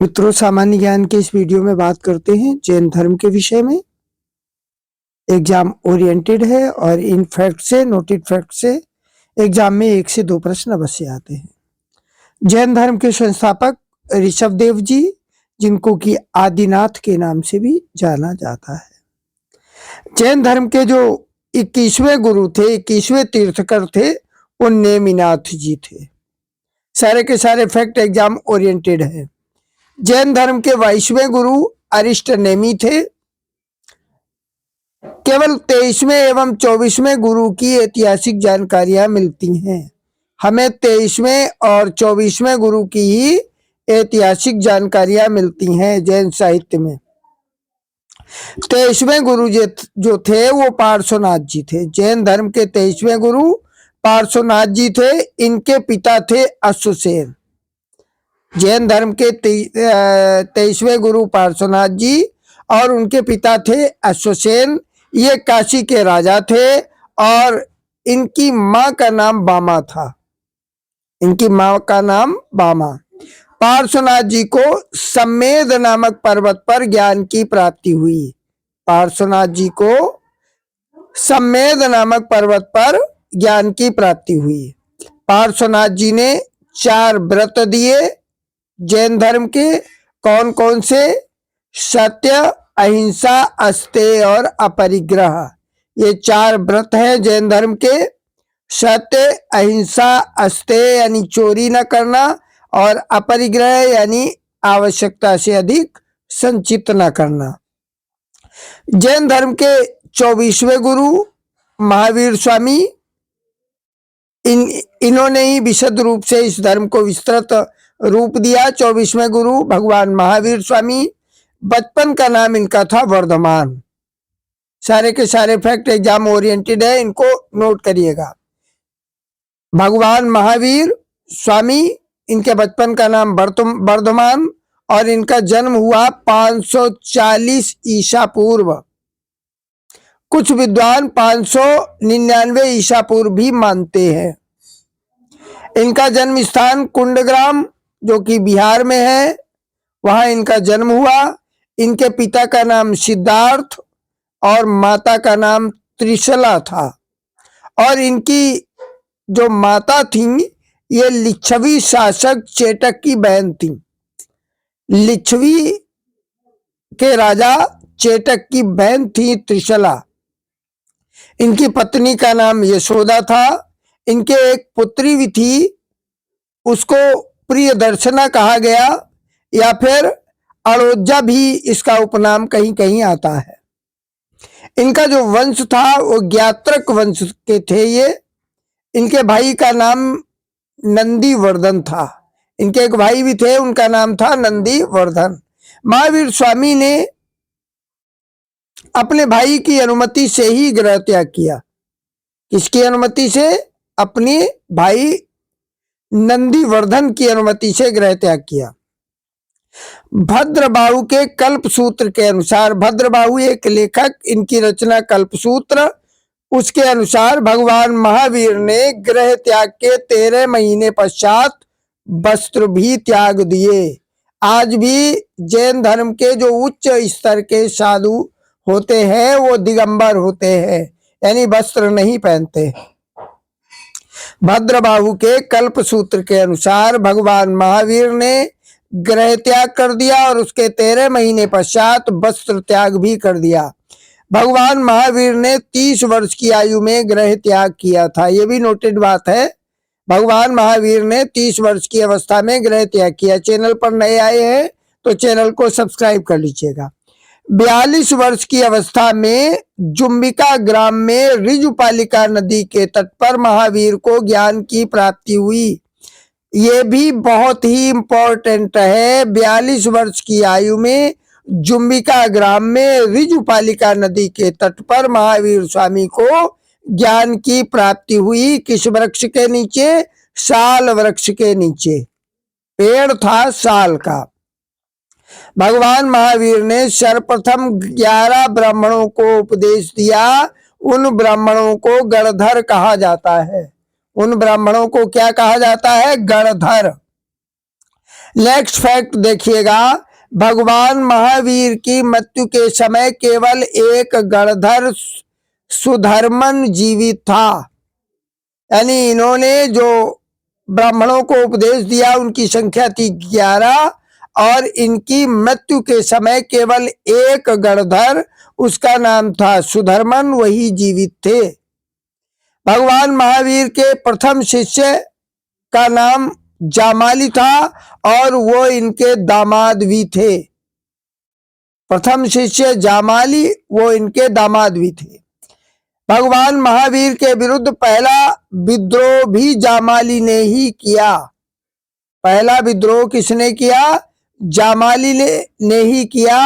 मित्रों, सामान्य ज्ञान के इस वीडियो में बात करते हैं जैन धर्म के विषय में। एग्जाम ओरिएंटेड है और इन फैक्ट से, नोटेड फैक्ट से एग्जाम में 1 से 2 प्रश्न अवश्य आते हैं। जैन धर्म के संस्थापक ऋषभ देव जी, जिनको कि आदिनाथ के नाम से भी जाना जाता है। जैन धर्म के जो 21वें गुरु थे, 21वें तीर्थकर थे, वो नेमिनाथ जी थे। सारे के सारे फैक्ट एग्जाम ओरिएंटेड है। जैन धर्म के 22वें गुरु अरिष्ट नेमी थे। केवल 23वें एवं 24वें गुरु की ऐतिहासिक जानकारियां मिलती हैं। हमें 23वें और 24वें गुरु की ही ऐतिहासिक जानकारियां मिलती हैं जैन साहित्य में। 23वें गुरु जो थे वो पार्श्वनाथ जी थे। जैन धर्म के 23वें गुरु पार्श्वनाथ जी थे। इनके पिता थे अश्वसेन। जैन धर्म के 23वें गुरु पार्श्वनाथ जी और उनके पिता थे अश्वसेन। ये काशी के राजा थे और इनकी माँ का नाम बामा था। इनकी माँ का नाम बामा। पार्श्वनाथ जी को सम्मेद नामक पर्वत पर ज्ञान की प्राप्ति हुई। पार्श्वनाथ जी को सम्मेद नामक पर्वत पर ज्ञान की प्राप्ति हुई। पार्श्वनाथ जी ने 4 व्रत दिए जैन धर्म के। कौन कौन से? सत्य, अहिंसा, अस्तेय और अपरिग्रह। ये 4 व्रत हैं जैन धर्म के। सत्य, अहिंसा, अस्तेय यानी चोरी न करना, और अपरिग्रह यानी आवश्यकता से अधिक संचित न करना। जैन धर्म के 24वें गुरु महावीर स्वामी, इन्होंने ही विशद रूप से इस धर्म को विस्तृत रूप दिया। 24वें गुरु भगवान महावीर स्वामी। बचपन का नाम इनका था वर्धमान। सारे के सारे फैक्ट एग्जाम ओरिएंटेड है, इनको नोट करिएगा। भगवान महावीर स्वामी, इनके बचपन का नाम वर्धमान, और इनका जन्म हुआ 540 ईसा पूर्व। कुछ विद्वान 599 ईसा पूर्व भी मानते हैं। इनका जन्म स्थान कुंडग्राम, जो कि बिहार में है, वहां इनका जन्म हुआ। इनके पिता का नाम सिद्धार्थ और माता का नाम त्रिशला था। और इनकी जो माता थी, ये लिच्छवी शासक चेटक की बहन थी। लिच्छवी के राजा चेटक की बहन थी त्रिशला। इनकी पत्नी का नाम यशोदा था। इनके एक पुत्री भी थी, उसको प्रियदर्शना कहा गया, या फिर अड़ोजा भी इसका उपनाम कहीं कहीं आता है। इनका जो वंश था वो ज्ञात्रक वंश के थे ये। इनके भाई का नाम नंदीवर्धन था। इनके एक भाई भी थे, उनका नाम था नंदीवर्धन। महावीर स्वामी ने अपने भाई की अनुमति से ही गृह त्याग किया। किसकी अनुमति से? अपने भाई नंदीवर्धन की अनुमति से गृह त्याग किया। भद्रबाहु के कल्पसूत्र के अनुसार, भद्रबाहु एक लेखक, इनकी रचना कल्पसूत्र, उसके अनुसार भगवान महावीर ने गृह त्याग के 13 महीने पश्चात वस्त्र भी त्याग दिए। आज भी जैन धर्म के जो उच्च स्तर के साधु होते हैं वो दिगंबर होते हैं, यानी वस्त्र नहीं पहनते। भद्रबाहु के कल्पसूत्र के अनुसार भगवान महावीर ने गृह त्याग कर दिया और उसके 13 महीने पश्चात वस्त्र त्याग भी कर दिया। भगवान महावीर ने 30 वर्ष की आयु में गृह त्याग किया था। ये भी नोटेड बात है। भगवान महावीर ने 30 वर्ष की अवस्था में गृह त्याग किया। चैनल पर नए आए हैं तो चैनल को सब्सक्राइब कर लीजिएगा। 42 वर्ष की अवस्था में जुम्बिका ग्राम में ऋजुपालिका नदी के तट पर महावीर को ज्ञान की प्राप्ति हुई। ये भी बहुत ही इंपॉर्टेंट है। 42 वर्ष की आयु में जुम्बिका ग्राम में ऋजुपालिका नदी के तट पर महावीर स्वामी को ज्ञान की प्राप्ति हुई। किस वृक्ष के नीचे? साल वृक्ष के नीचे। पेड़ था साल का। भगवान महावीर ने सर्वप्रथम 11 ब्राह्मणों को उपदेश दिया। उन ब्राह्मणों को गणधर कहा जाता है। उन ब्राह्मणों को क्या कहा जाता है? गणधर। नेक्स्ट फैक्ट देखिएगा, भगवान महावीर की मृत्यु के समय केवल एक गणधर सुधर्मन जीवित था। यानी इन्होंने जो ब्राह्मणों को उपदेश दिया उनकी संख्या थी 11 और इनकी मृत्यु के समय केवल एक गणधर, उसका नाम था सुधर्मन, वही जीवित थे। भगवान महावीर के प्रथम शिष्य का नाम जामाली था और वो इनके दामाद भी थे। प्रथम शिष्य जामाली, वो इनके दामाद भी थे। भगवान महावीर के विरुद्ध पहला विद्रोह भी जामाली ने ही किया। पहला विद्रोह किसने किया? जामाली ने ही किया।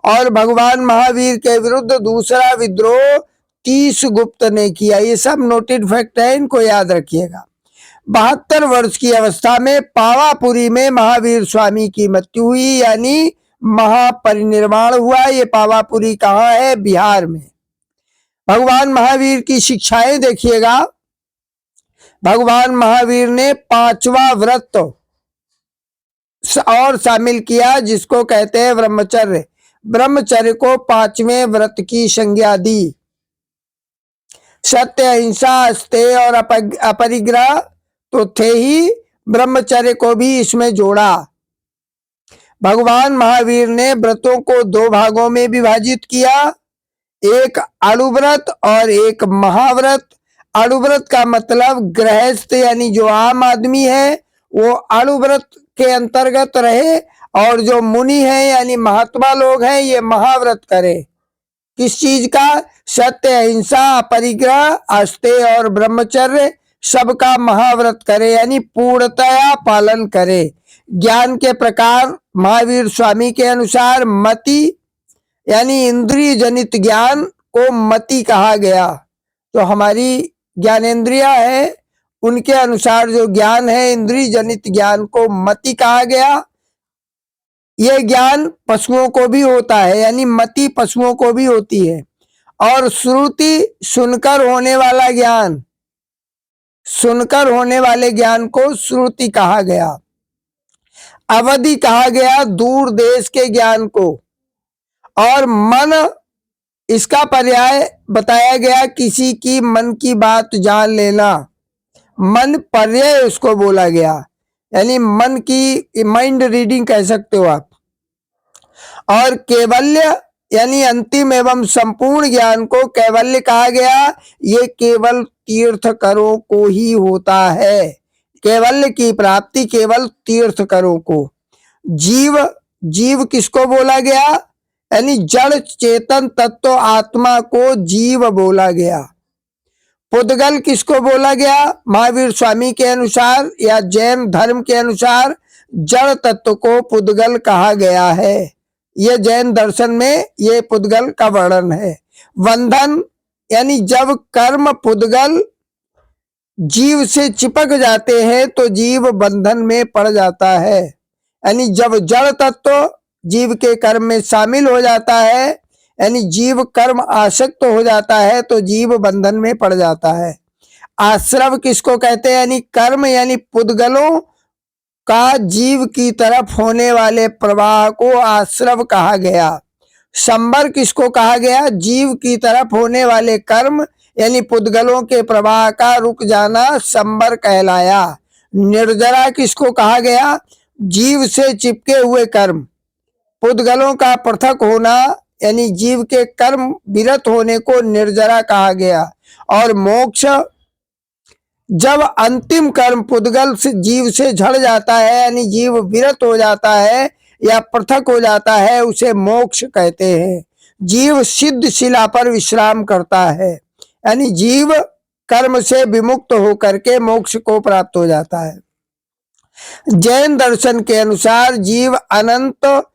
और भगवान महावीर के विरुद्ध दूसरा विद्रोह तीसगुप्त ने किया। ये सब नोटेड फैक्ट है, इनको याद रखिएगा। 72 वर्ष की अवस्था में पावापुरी में महावीर स्वामी की मृत्यु हुई, यानी महापरिनिर्वाण हुआ। ये पावापुरी कहाँ है? बिहार में। भगवान महावीर की शिक्षाएं देखिएगा। भगवान महावीर ने 5वां व्रत और शामिल किया, जिसको कहते हैं ब्रह्मचर्य। ब्रह्मचर्य को 5वें व्रत की संज्ञा दी। सत्य, अहिंसा, अस्तेय और अपरिग्रह तो थे ही, ब्रह्मचर्य को भी इसमें जोड़ा। भगवान महावीर ने व्रतों को 2 भागों में विभाजित किया, एक अणुव्रत और एक महाव्रत। अणुव्रत का मतलब गृहस्थ यानी जो आम आदमी है वो अणुव्रत के अंतर्गत रहे, और जो मुनि है यानी महात्मा लोग हैं ये महाव्रत करे। किस चीज का? सत्य, अहिंसा, अपरिग्रह, अस्तेय और ब्रह्मचर्य सबका महाव्रत करे, यानी पूर्णतया पालन करे। ज्ञान के प्रकार महावीर स्वामी के अनुसार मति यानी इंद्रिय जनित ज्ञान को मति कहा गया। तो हमारी ज्ञानेंद्रिया है उनके अनुसार जो ज्ञान है इंद्रिय जनित ज्ञान को मति कहा गया। यह ज्ञान पशुओं को भी होता है, यानी मति पशुओं को भी होती है। और श्रुति सुनकर होने वाला ज्ञान, सुनकर होने वाले ज्ञान को श्रुति कहा गया। अवधि कहा गया दूर देश के ज्ञान को। और मन, इसका पर्याय बताया गया किसी की मन की बात जान लेना। मन पर्याय उसको बोला गया, यानी मन की माइंड रीडिंग कह सकते हो आप। और कैवल्य यानी अंतिम एवं संपूर्ण ज्ञान को कैवल्य कहा गया। ये केवल तीर्थकरों को ही होता है। कैवल्य की प्राप्ति केवल तीर्थकरों को। जीव, जीव किसको बोला गया? यानी जड़ चेतन तत्व आत्मा को जीव बोला गया। पुद्गल किसको बोला गया? महावीर स्वामी के अनुसार या जैन धर्म के अनुसार जड़ तत्व को पुद्गल कहा गया है। ये जैन दर्शन में ये पुद्गल का वर्णन है। बंधन यानी जब कर्म पुद्गल जीव से चिपक जाते हैं तो जीव बंधन में पड़ जाता है। यानी जब जड़ तत्व जीव के कर्म में शामिल हो जाता है, यानी जीव कर्म आसक्त हो जाता है, तो जीव बंधन में पड़ जाता है। आश्रव किसको कहते हैं? यानी कर्म यानी पुद्गलों का जीव की तरफ होने वाले प्रवाह को आश्रव कहा गया। संबर किसको कहा गया? जीव की तरफ होने वाले कर्म यानी पुद्गलों के प्रवाह का रुक जाना संबर कहलाया। निर्जरा किसको कहा गया? जीव से चिपके हुए कर्म, पुद्गलों का पृथक होना यानी जीव के कर्म विरत होने को निर्जरा कहा गया। और मोक्ष, जब अंतिम कर्म पुद्गल से जीव से झड़ जाता है यानी जीव विरत हो जाता है या पृथक हो जाता है, उसे मोक्ष कहते हैं। जीव सिद्ध शिला पर विश्राम करता है, यानी जीव कर्म से विमुक्त होकर के मोक्ष को प्राप्त हो जाता है। जैन दर्शन के अनुसार जीव अनंत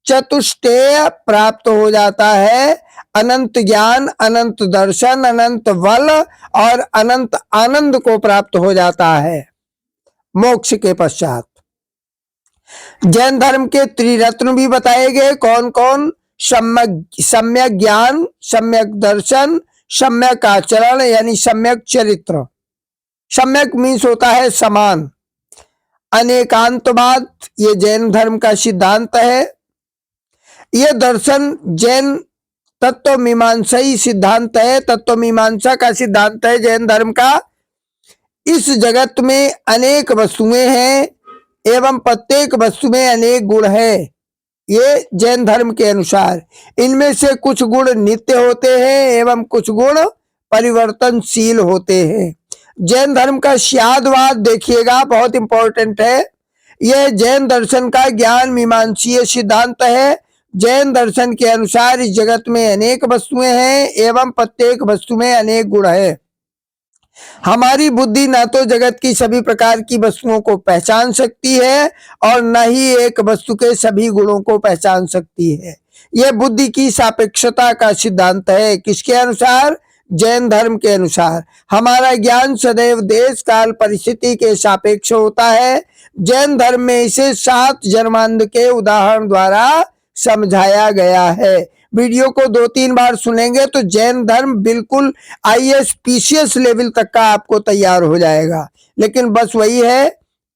चतुष्टय प्राप्त हो जाता है। अनंत ज्ञान, अनंत दर्शन, अनंत बल और अनंत आनंद को प्राप्त हो जाता है मोक्ष के पश्चात। जैन धर्म के त्रिरत्न भी बताए गए। कौन कौन? सम्यक ज्ञान, सम्यक दर्शन, सम्यक आचरण यानी सम्यक चरित्र। सम्यक मीन्स होता है समान। अनेकांतवाद ये जैन धर्म का सिद्धांत है। ये दर्शन जैन तत्व मीमांसाई सिद्धांत है, तत्व मीमांसा का सिद्धांत है जैन धर्म का। इस जगत में अनेक वस्तुएं हैं एवं प्रत्येक वस्तु में अनेक गुण है, ये जैन धर्म के अनुसार। इनमें से कुछ गुण नित्य होते हैं एवं कुछ गुण परिवर्तनशील होते हैं। जैन धर्म का स्यादवाद देखिएगा, बहुत इंपॉर्टेंट है। यह जैन दर्शन का ज्ञान मीमांसीय सिद्धांत है। जैन दर्शन के अनुसार इस जगत में अनेक वस्तुएं हैं एवं प्रत्येक वस्तु में अनेक गुण है। हमारी बुद्धि न तो जगत की सभी प्रकार की वस्तुओं को पहचान सकती है और न ही एक वस्तु के सभी गुणों को पहचान सकती है। यह बुद्धि की सापेक्षता का सिद्धांत है। किसके अनुसार? जैन धर्म के अनुसार। हमारा ज्ञान सदैव देश काल परिस्थिति के सापेक्ष होता है। जैन धर्म में इसे 7 जन्मांध के उदाहरण द्वारा समझाया गया है। वीडियो को 2-3 बार सुनेंगे तो जैन धर्म बिल्कुल IAS PCS लेवल तक का आपको तैयार हो जाएगा। लेकिन बस वही है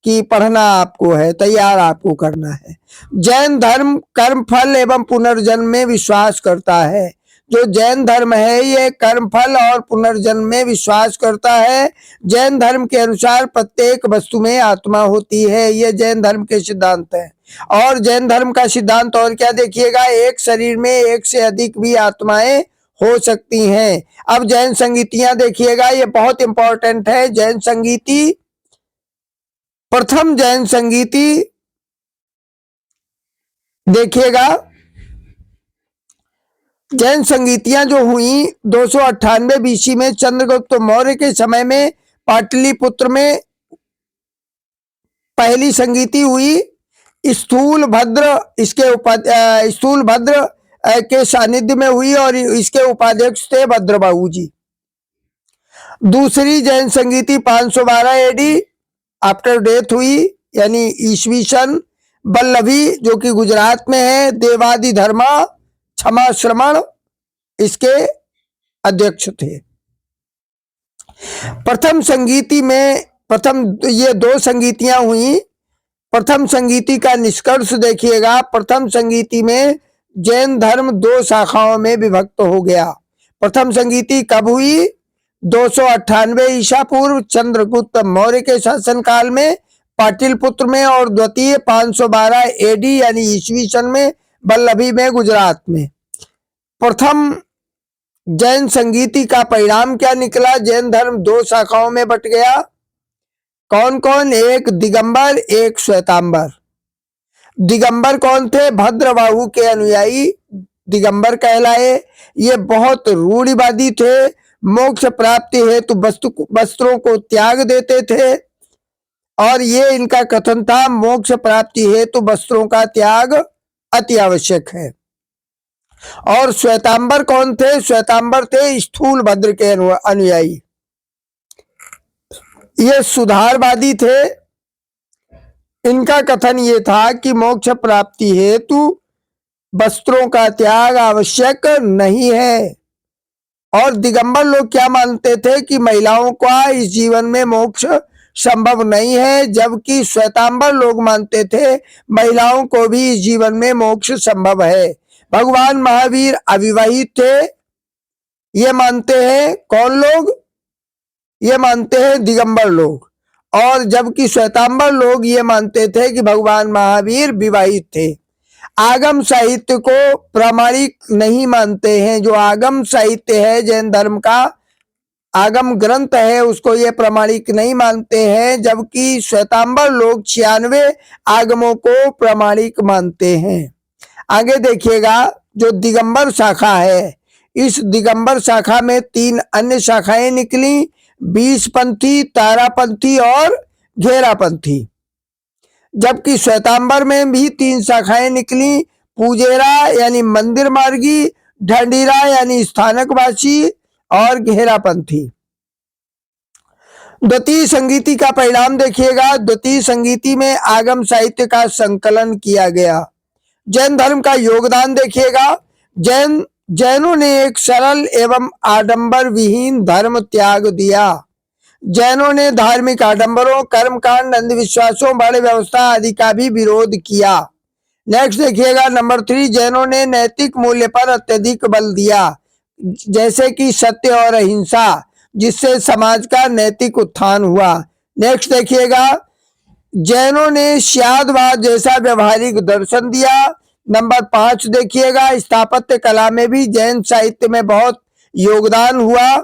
कि पढ़ना आपको है, तैयार आपको करना है। जैन धर्म कर्म फल एवं पुनर्जन्म में विश्वास करता है। जो जैन धर्म है ये कर्म फल और पुनर्जन्म में विश्वास करता है। जैन धर्म के अनुसार प्रत्येक वस्तु में आत्मा होती है, ये जैन धर्म के सिद्धांत है। और जैन धर्म का सिद्धांत और क्या देखिएगा, एक शरीर में एक से अधिक भी आत्माएं हो सकती हैं। अब जैन संगीतियां देखिएगा, ये बहुत इंपॉर्टेंट है। जैन संगीति, प्रथम जैन संगीति देखिएगा। जैन संगीतियां जो हुई 298 BC में चंद्रगुप्त मौर्य के समय में पाटलिपुत्र में पहली संगीति हुई। स्थूल भद्र स्थूल भद्र के सानिध्य में हुई और इसके उपाध्यक्ष थे भद्रबाहु जी। दूसरी जैन संगीति 512 AD आफ्टर डेथ हुई, यानी ईस्वी सन। वल्लभी जो कि गुजरात में है, देवादि धर्मा क्षमा श्रमण इसके अध्यक्ष थे। प्रथम संगीति में ये 2 संगीतियां हुई। प्रथम संगीति का निष्कर्ष देखिएगा। प्रथम संगीति में जैन धर्म 2 शाखाओं में विभक्त हो गया। प्रथम संगीति कब हुई? 298 ईसा पूर्व चंद्रगुप्त मौर्य के शासनकाल में पाटलिपुत्र में, और द्वितीय 512 AD यानी ईस्वी सन में वल्लभी में गुजरात में। प्रथम जैन संगीति का परिणाम क्या निकला? जैन धर्म 2 शाखाओं में बट गया। कौन कौन? एक दिगंबर, एक श्वेतांबर। दिगंबर कौन थे? भद्रबाहु के अनुयायी दिगंबर कहलाए। ये बहुत रूढ़िवादी थे, मोक्ष प्राप्ति हेतु वस्त्रों को त्याग देते थे, और ये इनका कथन था मोक्ष प्राप्ति हेतु वस्त्रों का त्याग अति आवश्यक है। और श्वेतांबर कौन थे? श्वेतांबर थे स्थूल भद्र के अनुयायी। ये सुधारवादी थे। इनका कथन ये था कि मोक्ष प्राप्ति हेतु वस्त्रों का त्याग आवश्यक नहीं है। और दिगंबर लोग क्या मानते थे कि महिलाओं का इस जीवन में मोक्ष संभव नहीं है, जबकि श्वेतांबर लोग मानते थे महिलाओं को भी इस जीवन में मोक्ष संभव है। भगवान महावीर अविवाहित थे, ये मानते हैं कौन लोग? ये मानते हैं दिगंबर लोग। और जबकि श्वेतांबर लोग ये मानते थे कि भगवान महावीर विवाहित थे। आगम साहित्य को प्रामाणिक नहीं मानते हैं। जो आगम साहित्य है जैन धर्म का, आगम ग्रंथ है, उसको ये प्रामाणिक नहीं मानते हैं, जबकि श्वेतांबर लोग 96 आगमों को प्रामाणिक मानते हैं। आगे देखिएगा, जो दिगंबर शाखा है, इस दिगंबर शाखा में 3 अन्य शाखाएं निकली, 20पंथी, तारापंथी और घेरापंथी। जबकि श्वेतांबर में भी 3 शाखाएं निकली, पूजेरा यानी मंदिर मार्गी, ढंडीरा यानी स्थानकवासी और घेरापंथी। द्वितीय संगीति का परिणाम देखिएगा। द्वितीय संगीति में आगम साहित्य का संकलन किया गया। जैन धर्म का योगदान देखिएगा। जैनों ने एक सरल एवं आडंबर विहीन धर्म त्याग दिया। जैनों ने धार्मिक आडंबरों, कर्मकांड, अंधविश्वासों, बड़े व्यवस्था आदि का भी विरोध किया। नेक्स्ट देखिएगा नंबर 3, जैनों ने नैतिक मूल्य पर अत्यधिक बल दिया, जैसे कि सत्य और अहिंसा, जिससे समाज का नैतिक उत्थान हुआ। नेक्स्ट देखिएगा, जैनों ने श्यादवाद जैसा व्यवहारिक दर्शन दिया। नंबर 5 देखिएगा, स्थापत्य कला में भी जैन साहित्य में बहुत योगदान हुआ।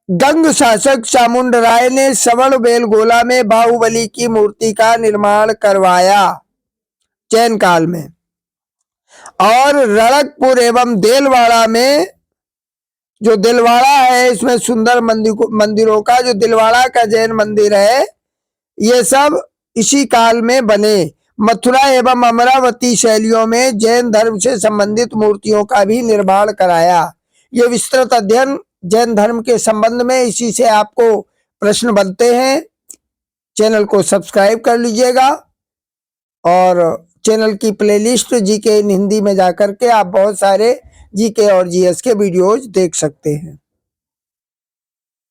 गंग शासक चामुंडराय ने सवर्ण बेलगोला में बाहुबली की मूर्ति का निर्माण करवाया जैन काल में, और रणकपुर एवं देलवाड़ा में, जो दिलवाड़ा है इसमें सुंदर मंदिरों का जो दिलवाड़ा का जैन मंदिर है, ये सब इसी काल में बने। मथुरा एवं अमरावती शैलियों में जैन धर्म से संबंधित मूर्तियों का भी निर्माण कराया। ये विस्तृत अध्ययन जैन धर्म के संबंध में, इसी से आपको प्रश्न बनते हैं। चैनल को सब्सक्राइब कर लीजिएगा और चैनल की प्लेलिस्ट जीके इन हिंदी में जाकर के आप बहुत सारे जीके और जीएस के वीडियोज देख सकते हैं।